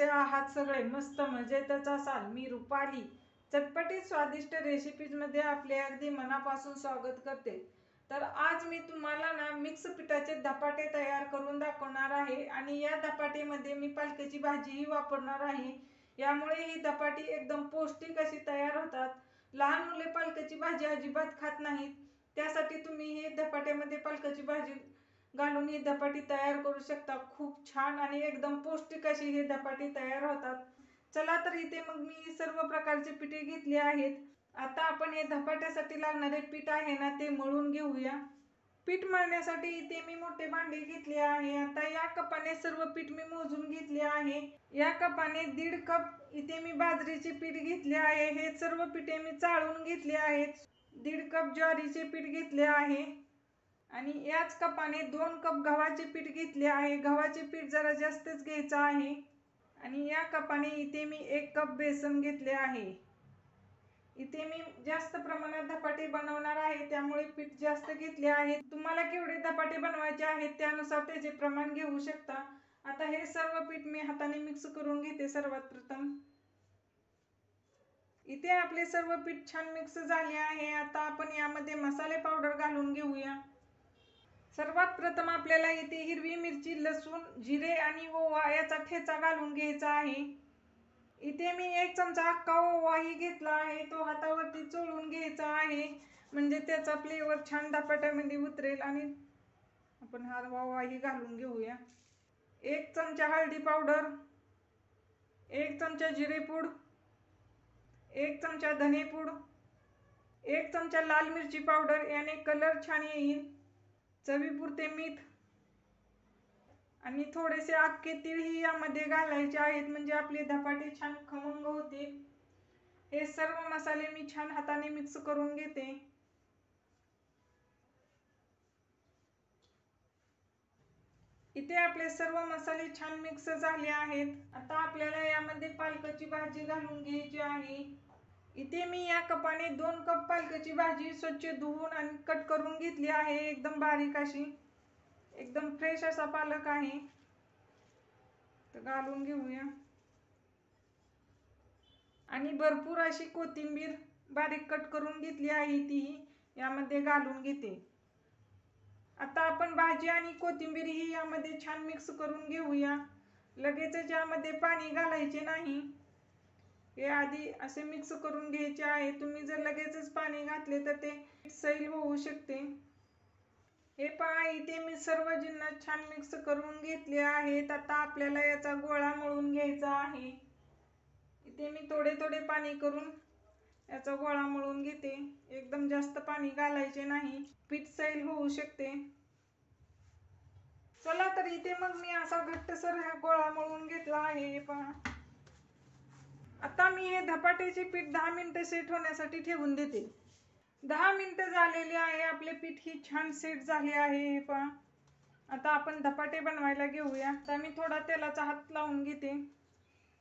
कसे आहात सगळे? मस्त मजेतच असाल. मी रुपाली चटपटीत स्वादिष्ट रेसिपीजमध्ये आपले अगदी मनापासून स्वागत करते. तर आज मी तुम्हाला ना मिक्स पिठाचे धपाटे तयार करून दाखवणार आहे आणि या धपाटेमध्ये मी पालकाची भाजीही वापरणार आहे. यामुळे ही धपाटी एकदम पौष्टिक अशी तयार होतात. लहान मुले पालकाची भाजी अजिबात खात नाहीत, त्यासाठी तुम्ही हे धपाट्यामध्ये पालकाची भाजी घालून ही धपाटी तयार करू शकता. खूप छान आणि एकदम पौष्टिक अशी ही धपाटी तयार होतात. चला तर इथे मग मी सर्व प्रकारचे पिठे घेतले आहेत. आता आपण हे धपाट्यासाठी लागणारे पीठ आहे ना ते मळून घेऊया. पीठ मळण्यासाठी इथे मी मोठे भांडे घेतले आहे. आता या कपाने सर्व पीठ मी मोजून घेतले आहे. या कपाने 1.5 कप इथे मी बाजरीचे पीठ घेतले आहे. हे सर्व पिठे मी चाळून घेतले आहेत. 1.5 कप ज्वारीचे पीठ घेतले आहे आणि याच कपाने 2 कप गव्हाचे पीठ घेतले आहे. गव्हाचे पीठ जरा जास्तच घ्यायचं आहे. आणि या कपाने इथे मी 1 कप बेसन घेतले आहे. इथे मी जास्त प्रमाणात धपाटे बनवणार आहे, त्यामुळे पीठ जास्त घेतले आहे. तुम्हाला केवढे धपाटे बनवायचे आहेत त्यानुसार त्याचे प्रमाण घेऊ शकता. आता हे सर्व पीठ मी हाताने मिक्स करून घेते. सर्वात प्रथम इथे आपले सर्व पीठ छान मिक्स झाले आहे. आता आपण यामध्ये मसाले पावडर घालून घेऊया. सर्वात प्रथम आपल्याला इथे हिरवी मिरची, लसूण, जिरे आणि ओवा याचा ठेचा घालून घ्यायचा आहे. इथे मी 1 चमचा अख्खा ओवाही घेतला आहे. तो हातावरती चोळून घ्यायचा आहे, म्हणजे त्याचा फ्लेवर छान धपाट्यामध्ये उतरेल. आणि आपण हा ओवाही घालून घेऊया. 1 चमचा हळदी पावडर, 1 चमचा जिरेपूड, 1 चमचा धनेपूड, 1 चमचा लाल मिरची पावडर, याने कलर छान येईल. चवीपुरते मीठ आणि थोडेसे अख्खे तीळही यामध्ये घालायचे आहेत, म्हणजे आपले धपाटे छान खमंग होतील. हे सर्व मसाले मी छान हाताने मिक्स करून घेते. इथे आपले सर्व मसाले छान मिक्स झाले आहेत. आता आपल्याला यामध्ये पालकाची भाजी घालून घ्यायची आहे. इथे मी या कपाने 2 कप पालकाची भाजी स्वच्छ धुवून आणि कट करून घेतली आहे. एकदम बारीक अशी, एकदम फ्रेश असा पालक आहे. तर घालून घेऊया. आणि भरपूर अशी कोथिंबीर बारीक कट करून घेतली आहे, ती यामध्ये घालून घेते. आता आपण भाजी आणि कोथिंबीर ही यामध्ये छान मिक्स करून घेऊया. लगेचच यामध्ये पाणी घालायचे नाही, हे आधी असे मिक्स करून घ्यायचे आहे. तुम्ही जर लगेचच पाणी घातले तर ते सैल होऊ शकते. हे पहा, इथे मी सर्व जिन्नस छान मिक्स करून घेतले आहेत. आता आपल्याला याचा गोळा मळून घ्यायचा आहे. इथे मी थोडे थोडे पाणी करून याचा गोळा मळून घेते. एकदम जास्त पाणी घालायचे नाही, पीठ सैल होऊ शकते. चला तर इथे मग मी असा घट्टसर हा गोळा मळून घेतला आहे. हे पहा. आता मी हे धपाट्याचे पीठ 10 मिनिटं सेट होण्यासाठी ठेवून देते. 10 मिनिटं झालेले आहे. आपले पीठ ही छान सेट झाले आहे. हे पहा. आता आपण धपाटे बनवायला घेऊया. आता मी थोडा तेलाचा हात लावून घेते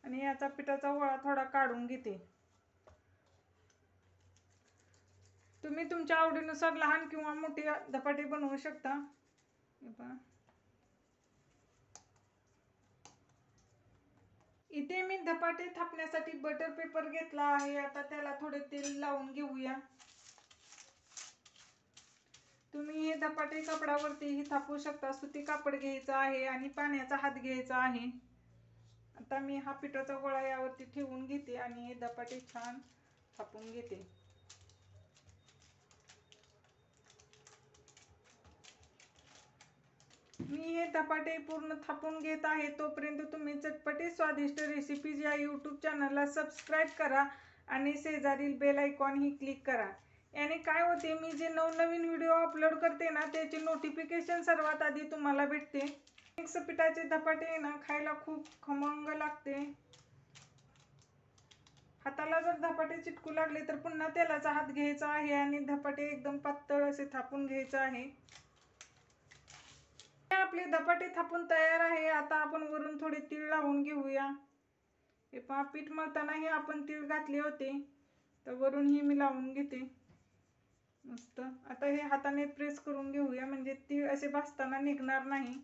आणि याचा पिठाचा गोळा थोडा काढून घेते. तुम्ही तुमच्या आवडीनुसार लहान किंवा मोठे धपाटे बनवू शकता. हे पहा. इथे मी धपाटे थापण्यासाठी बटर पेपर घेतला आहे. आता त्याला थोडे तेल लावून घेऊया. तुम्ही हे धपाटे कापडावरतीही थापू शकता. सुती कापड घ्यायचं आहे आणि पाण्याचा हात घ्यायचा आहे. आता मी हा पिठाचा गोळा यावरती ठेवून घेते आणि हे धपाटे छान थापून घेते. मी हे धपाटे पूर्ण थापून घेत आहे. तोपर्यंत तुम्ही चटपटीत स्वादिष्ट रेसिपीज या यूट्यूब चॅनलला सबस्क्राईब करा आणि शेजारील बेल आयकॉन ही क्लिक करा. याने काय होते, मी जे नवनवीन व्हिडिओ अपलोड करते ना त्याचे नोटिफिकेशन सर्वात आधी तुम्हाला भेटते. मिक्स पिठाचे धपाटे ना खायला खूप खमंग लागते. हाताला जर धपाटे चिटकू लागले तर पुन्हा तेलाचा हात घ्यायचा आहे आणि धपाटे एकदम पातळ असे थापून घ्यायचे आहे. आपले धपाटे थापून तयार आहे. आता आपण वरून थोडे तीळ लावून घेऊया. हे पहा, पीठ मळतानाही आपण तीळ घातले होते, तर वरून ही मी लावून घेते. मस्त. आता हे हाताने प्रेस करून घेऊया, म्हणजे तीळ असे भाजताना निघणार नाही.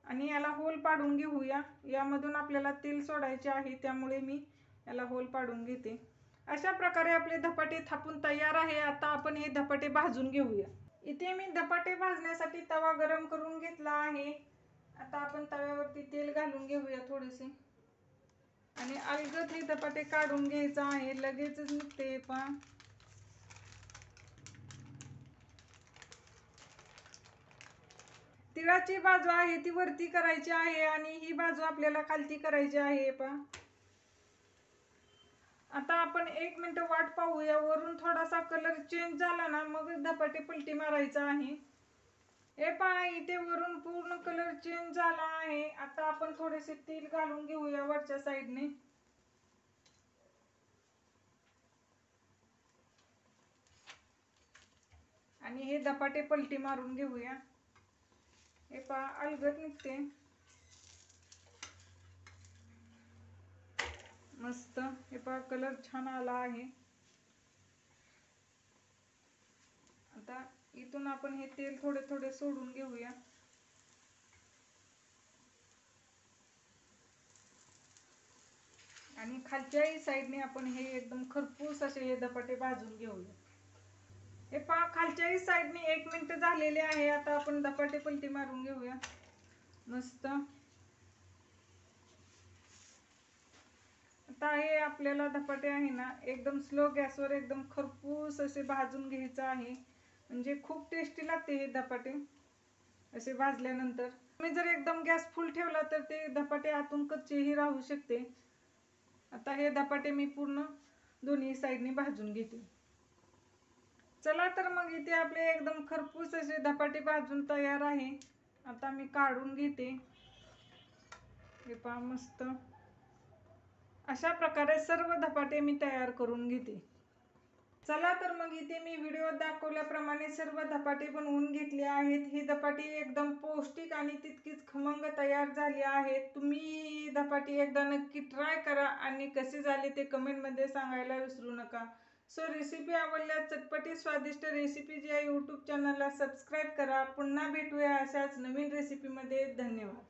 आणि याला होल पाडून घेऊया. यामधून आपल्याला तेल सोडायचे आहे, त्यामुळे मी याला होल पाडून घेते. अशा प्रकारे आपले धपाटे थापून तयार आहे. आता आपण हे धपाटे भाजून घेऊया. इथे मी धपाटे भाजण्यासाठी तवा गरम करून घेतला आहे. आता आपण तव्यावरती तेल घालून घेऊया थोडेसे आणि अलगद हे धपाटे काढून घ्यायचं आहे. लगेचच निघते पहा. तिळाची बाजू आहे ती वरती करायची आहे आणि ही बाजू आपल्याला खालती करायची आहे पहा. आता आपण 1 मिनिट वाट पाहूया. वरून थोडासा कलर चेंज झाला ना मग धपाटे पलटी मारायचा आहे. हे पहा, इथे वरून पूर्ण कलर चेंज झाला आहे. आता आपण थोडेसे तेल घालून घेऊया वरच्या साईडने. आणि हे धपाटे पलटी मारून घेऊया. हे पहा, अलगद निघते मस्त. हे पहा, कलर छान आला आहे. आता इथून आपण हे तेल थोडे थोडे सोडून घेऊया. आणि खालच्याही साईडने आपण हे एकदम खरपूस असे हे धपाटे भाजून घेऊया. हे पहा, खालच्याही साईडने 1 मिनिट झालेले आहे. आता आपण धपाटे पलटी मारून घेऊया मस्त. आता हे आपल्याला धपाटे आहे ना एकदम स्लो गॅसवर एकदम खरपूस असे भाजून घ्यायचं आहे. म्हणजे खूप टेस्टी लागते हे धपाटे असे भाजल्यानंतर. तुम्ही जर एकदम गॅस फुल ठेवला तर ते धपाटे आतून कच्चेही राहू शकते. आता हे धपाटे मी पूर्ण दोन्ही साईडने भाजून घेते. चला तर मग इथे आपले एकदम खरपूस असे धपाटे भाजून तयार आहे. आता मी काढून घेते. हे पहा मस्त. अशा प्रकारे सर्व धपाटे मी तयार करून घेते. चला तर मग इथे मी व्हिडिओ दाखवल्याप्रमाणे सर्व धपाटे बनवून घेतले आहेत. हे धपाटे एकदम पौष्टिक आणि तितकीच खमंग तयार झाले आहेत. तुम्ही धपाटे एकदा नक्की ट्राय करा आणि कसे झाले ते कमेंटमध्ये सांगायला विसरू नका. सो रेसिपी आवडल्यास चटपटी स्वादिष्ट रेसिपीज या यूट्यूब चॅनलला सबस्क्राईब करा. पुन्हा भेटूया अशाच नवीन रेसिपीमध्ये. धन्यवाद.